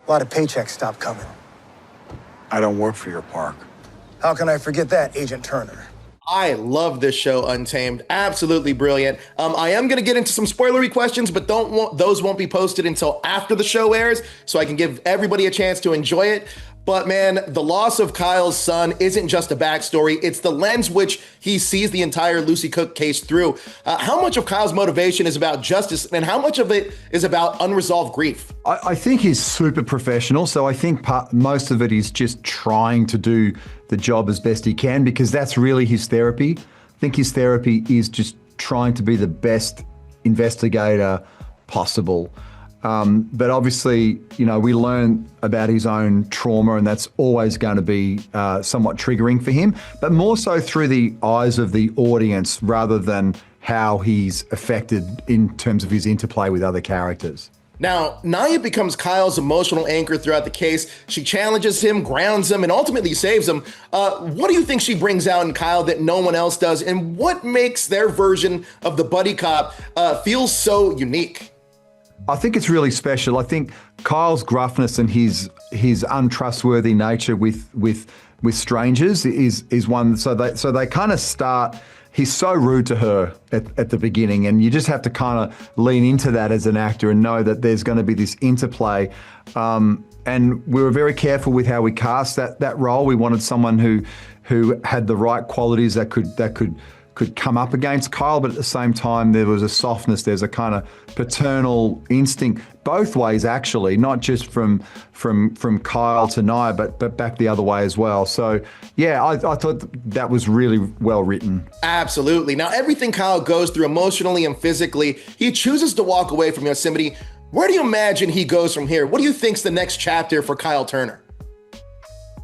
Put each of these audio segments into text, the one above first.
A lot of paychecks stopped coming. I don't work for your park. How can I forget that, Agent Turner? I love this show, Untamed. Absolutely brilliant. I am going to get into some spoilery questions, but those won't be posted until after the show airs, so I can give everybody a chance to enjoy it. But man, the loss of Kyle's son isn't just a backstory. It's the lens which he sees the entire Lucy Cook case through. How much of Kyle's motivation is about justice, and how much of it is about unresolved grief? I think he's super professional. So I think most of it is just trying to do the job as best he can, because that's really his therapy. I think his therapy is just trying to be the best investigator possible. But obviously, you know, we learn about his own trauma, and that's always going to be somewhat triggering for him, but more so through the eyes of the audience rather than how he's affected in terms of his interplay with other characters. Now, Nya becomes Kyle's emotional anchor throughout the case. She challenges him, grounds him, and ultimately saves him. What do you think she brings out in Kyle that no one else does? And what makes their version of the buddy cop feel so unique? I think it's really special. I think Kyle's gruffness and his untrustworthy nature with strangers is one. So they kind of start. He's so rude to her at the beginning, and you just have to kind of lean into that as an actor and know that there's going to be this interplay. And we were very careful with how we cast that role. We wanted someone who had the right qualities that could come up against Kyle, but at the same time, there was a softness, there's a kind of paternal instinct, both ways actually, not just from Kyle to Nya, but back the other way as well. So yeah, I thought that was really well written. Absolutely. Now, everything Kyle goes through emotionally and physically, he chooses to walk away from Yosemite. Where do you imagine he goes from here? What do you think's the next chapter for Kyle Turner?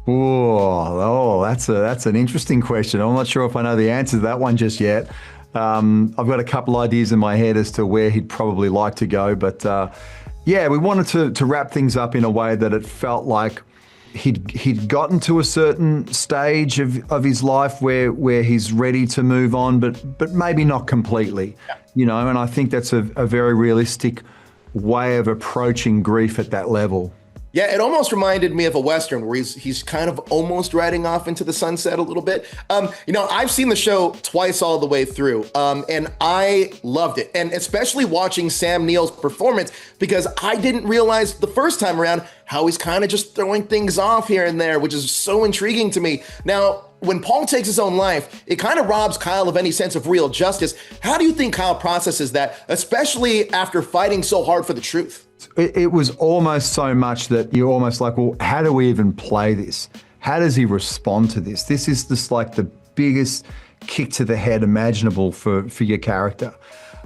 That's an interesting question. I'm not sure if I know the answer to that one just yet. I've got a couple ideas in my head as to where he'd probably like to go, but yeah, we wanted to wrap things up in a way that it felt like he'd gotten to a certain stage of his life where he's ready to move on, but maybe not completely, you know. And I think that's a very realistic way of approaching grief at that level. Yeah, it almost reminded me of a Western where he's kind of almost riding off into the sunset a little bit. You know, I've seen the show twice all the way through, and I loved it. And especially watching Sam Neill's performance, because I didn't realize the first time around how he's kind of just throwing things off here and there, which is so intriguing to me. Now, when Paul takes his own life, it kind of robs Kyle of any sense of real justice. How do you think Kyle processes that, especially after fighting so hard for the truth? It was almost so much that you're almost like, well, how do we even play this? How does he respond to this? This is just like the biggest kick to the head imaginable for your character.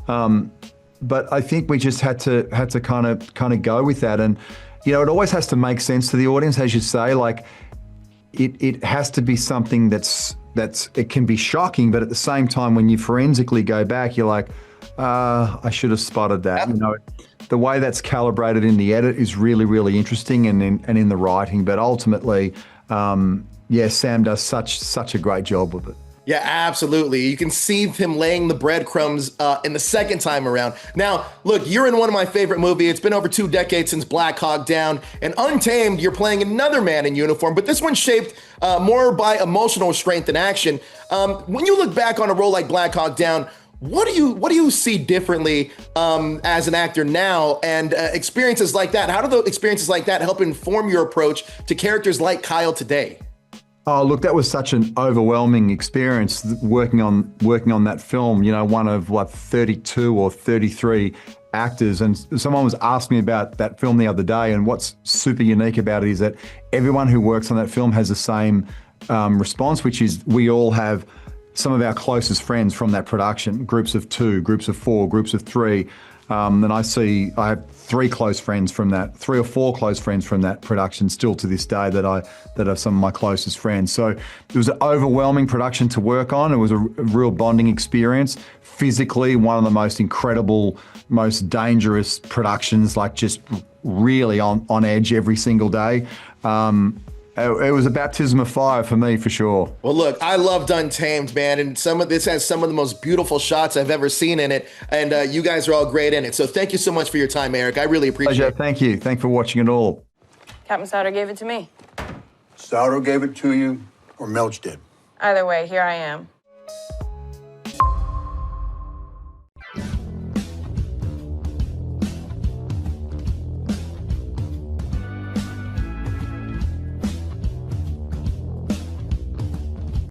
But I think we just had to kind of go with that. And, you know, it always has to make sense to the audience, as you say. Like, it has to be something that's it can be shocking, but at the same time, when you forensically go back, you're like, I should have spotted that. You know, the way that's calibrated in the edit is really, really interesting, and in the writing. But ultimately, yeah, Sam does such a great job with it. Yeah, absolutely. You can see him laying the breadcrumbs in the second time around. Now, look, you're in one of my favorite movies. It's been over 2 decades since Black Hawk Down. And Untamed, you're playing another man in uniform, but this one's shaped more by emotional strength and action. When you look back on a role like Black Hawk Down, what do you see differently as an actor now, and experiences like that? How do the experiences like that help inform your approach to characters like Kyle today? Oh, look, that was such an overwhelming experience working on that film. You know, one of what 32 or 33 actors, and someone was asking me about that film the other day. And what's super unique about it is that everyone who works on that film has the same response, which is we all have some of our closest friends from that production, groups of 2, groups of 4, groups of 3. And I have 3 close friends from that, 3 or 4 close friends from that production still to this day that are some of my closest friends. So it was an overwhelming production to work on. It was a real bonding experience. Physically, one of the most incredible, most dangerous productions, like just really on edge every single day. It was a baptism of fire for me, for sure. Well, look, I loved Untamed, man, and this has some of the most beautiful shots I've ever seen in it, and you guys are all great in it. So thank you so much for your time, Eric. I really appreciate it. Thank you. Thanks for watching it all. Captain Souter gave it to me. Souter gave it to you, or Melch did? Either way, here I am.